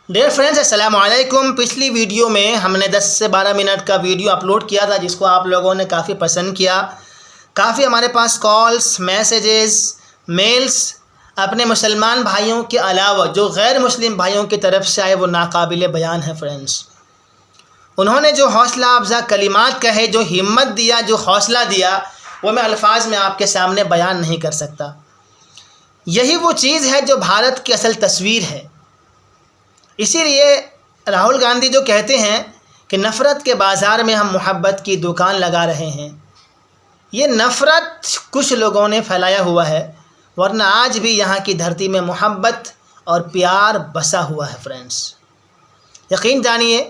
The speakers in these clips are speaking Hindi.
डियर फ्रेंड्स, अस्सलाम वालेकुम। पिछली वीडियो में हमने 10 से 12 मिनट का वीडियो अपलोड किया था जिसको आप लोगों ने काफ़ी पसंद किया। काफ़ी हमारे पास कॉल्स, मैसेजेस, मेल्स अपने मुसलमान भाइयों के अलावा जो गैर मुस्लिम भाइयों की तरफ से आए वो नाकाबिले बयान है फ्रेंड्स। उन्होंने जो हौसला अफजा कलिमात कहे, जो हिम्मत दिया, जो हौसला दिया, वो मैं अल्फाज में आपके सामने बयान नहीं कर सकता। यही वो चीज़ है जो भारत की असल तस्वीर है। इसीलिए राहुल गांधी जो कहते हैं कि नफ़रत के बाज़ार में हम मोहब्बत की दुकान लगा रहे हैं, ये नफ़रत कुछ लोगों ने फैलाया हुआ है, वरना आज भी यहाँ की धरती में मोहब्बत और प्यार बसा हुआ है फ्रेंड्स। यकीन जानिए,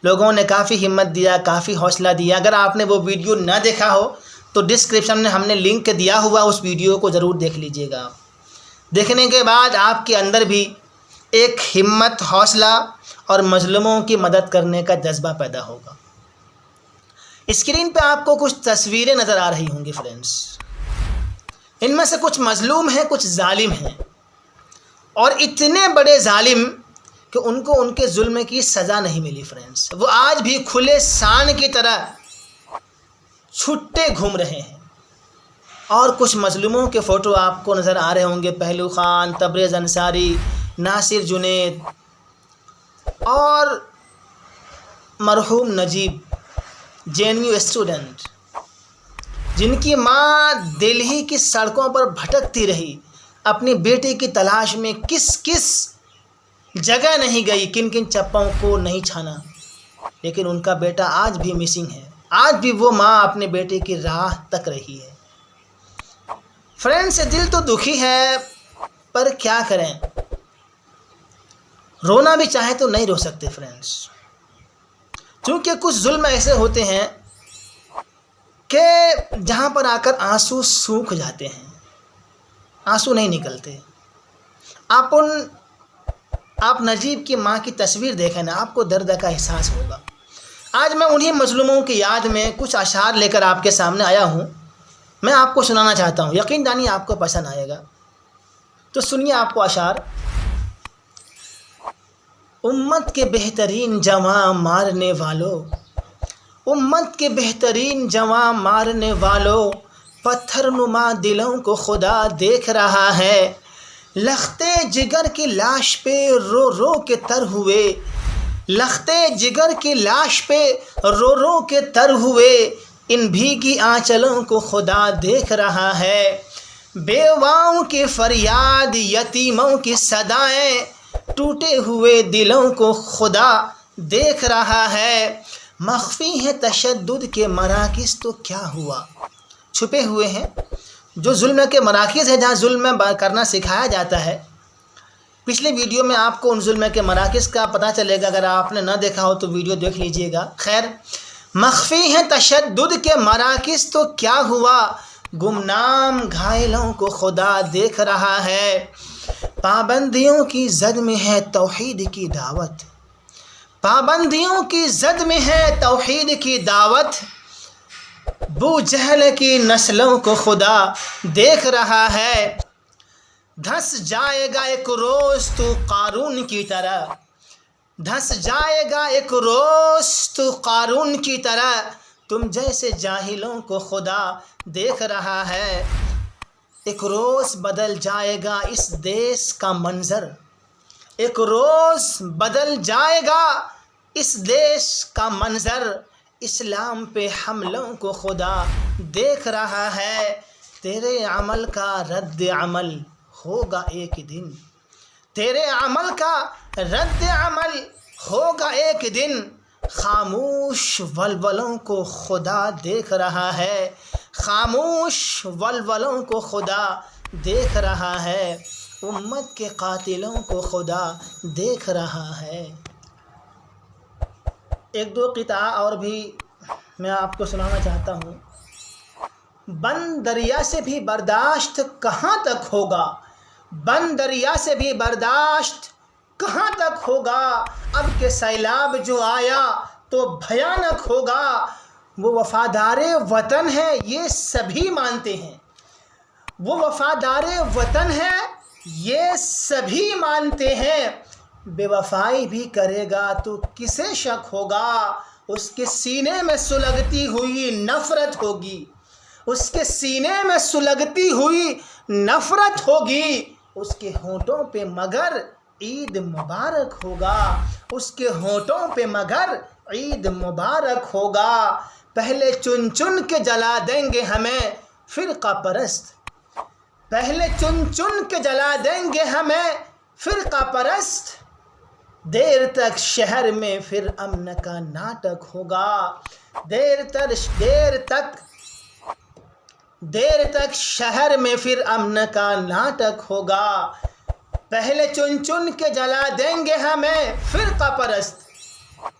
लोगों ने काफ़ी हिम्मत दिया, काफ़ी हौसला दिया। अगर आपने वो वीडियो ना देखा हो तो डिस्क्रिप्शन में हमने लिंक दिया हुआ, उस वीडियो को ज़रूर देख लीजिएगा। देखने के बाद आपके अंदर भी एक हिम्मत, हौसला और मज़लूमों की मदद करने का जज्बा पैदा होगा। स्क्रीन पे आपको कुछ तस्वीरें नज़र आ रही होंगी फ्रेंड्स। इनमें से कुछ मज़लूम हैं, कुछ जालिम हैं, और इतने बड़े जालिम कि उनको उनके जुल्म की सज़ा नहीं मिली फ्रेंड्स। वो आज भी खुले शान की तरह छुट्टे घूम रहे हैं। और कुछ मज़लूमों के फ़ोटो आपको नज़र आ रहे होंगे, पहलू ख़ान, तबरेज़ अंसारी, नासिर जुनैद और मरहूम नजीब, JNU स्टूडेंट, जिनकी माँ दिल्ली की सड़कों पर भटकती रही, अपनी बेटे की तलाश में किस किस जगह नहीं गई, किन किन चप्पों को नहीं छाना, लेकिन उनका बेटा आज भी मिसिंग है। आज भी वो माँ अपने बेटे की राह तक रही है। फ्रेंड्स, दिल तो दुखी है, पर क्या करें, रोना भी चाहे तो नहीं रो सकते फ्रेंड्स, क्योंकि कुछ जुल्म ऐसे होते हैं कि जहाँ पर आकर आंसू सूख जाते हैं, आंसू नहीं निकलते। आप नजीब की माँ की तस्वीर देखें ना, आपको दर्द का एहसास होगा। आज मैं उन्हीं मजलूमों की याद में कुछ अशार लेकर आपके सामने आया हूँ। मैं आपको सुनाना चाहता हूँ, यकीन जानिए आपको पसंद आएगा। तो सुनिए आपको अशार। उम्मत के बेहतरीन जवां मारने वालों, उम्मत के बेहतरीन जवां मारने वालों, पत्थर नुमा दिलों को खुदा देख रहा है। लख्ते जिगर की लाश पे रो रो के तर हुए, लख्ते जिगर की लाश पे रो रो के तर हुए, इन भीगी आंचलों को खुदा देख रहा है। बेवाओं की फरियाद, यतीमों की सदाएं, टूटे हुए दिलों को खुदा देख रहा है। मख्फी है तशद्दुद के मराकिज़ तो क्या हुआ, छुपे हुए हैं जो जुल्म के मराकिज़ है, जहाँ जुल्म करना सिखाया जाता है। पिछले वीडियो में आपको उन जुल्म के मराकिज़ का पता चलेगा, अगर आपने ना देखा हो तो वीडियो देख लीजिएगा। खैर, मख्फी है तशद्दुद के मराकिज़ तो क्या हुआ, गुमनाम घायलों को खुदा देख रहा है। पाबंदियों की जद में है तौहीद की दावत, पाबंदियों की जद में है तौहीद की दावत, बू जहल की नस्लों को खुदा देख रहा है। धंस जाएगा एक रोज़ तू कारून की तरह, धंस जाएगा एक रोज़ तू कारून की तरह, तुम जैसे जाहिलों को खुदा देख रहा है। एक रोज़ बदल जाएगा इस देश का मंज़र, एक रोज़ बदल जाएगा इस देश का मंज़र, इस्लाम पे हमलों को खुदा देख रहा है। तेरे अमल का रद्द अमल होगा एक दिन, तेरे अमल का रद्द अमल होगा एक दिन, खामोश वलवलों को खुदा देख रहा है, खामोश वलवलों को खुदा देख रहा है, उम्मत के कातिलों को खुदा देख रहा है। एक दो किता और भी मैं आपको सुनाना चाहता हूँ। बंद दरिया से भी बर्दाश्त कहाँ तक होगा, बंद दरिया से भी बर्दाश्त कहाँ तक होगा, अब के सैलाब जो आया तो भयानक होगा। वो वफ़ादारे वतन है ये सभी मानते हैं, वो वफ़ादारे वतन है ये सभी मानते हैं, बेवफाई भी करेगा तो किसे शक होगा, उसके सीने में सुलगती हुई नफ़रत होगी, उसके सीने में सुलगती हुई नफ़रत होगी, उसके होंठों पे मगर ईद मुबारक होगा, उसके होंठों पे मगर ईद मुबारक होगा। पहले चुन चुन के जला देंगे हमें फ़िरक़ा परस्त, पहले चुन चुन के जला देंगे हमें फ़िरक़ा परस्त, देर तक शहर में फिर अमन का नाटक होगा, देर तक शहर में फिर अमन का नाटक होगा। पहले चुन चुन के जला देंगे हमें फ़िरक़ा परस्त,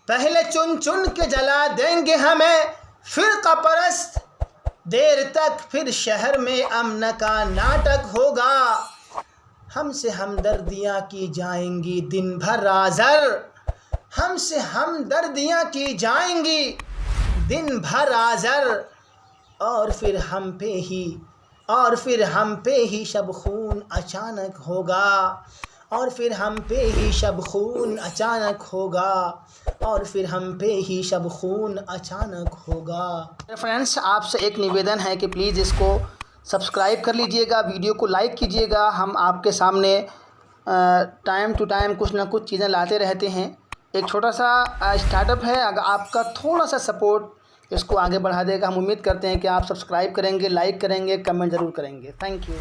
पहले चुन चुन के जला देंगे हमें फ़िरक़ा परस्त, देर तक फिर शहर में अमन का नाटक होगा। हमसे हमदर्दियाँ की जाएंगी दिन भर आज़र, हमसे हमदर्दियाँ की जाएंगी दिन भर आज़र, और फिर हम पे ही शब खून अचानक होगा, और फिर हम पे ही शब खून अचानक होगा, और फिर हम पे ही शब खून अचानक होगा। फ्रेंड्स, आपसे एक निवेदन है कि प्लीज़ इसको सब्सक्राइब कर लीजिएगा, वीडियो को लाइक कीजिएगा। हम आपके सामने टाइम टू टाइम कुछ ना कुछ चीज़ें लाते रहते हैं। एक छोटा सा स्टार्टअप है, अगर आपका थोड़ा सा सपोर्ट इसको आगे बढ़ा देगा। हम उम्मीद करते हैं कि आप सब्सक्राइब करेंगे, लाइक करेंगे, कमेंट ज़रूर करेंगे। Thank you.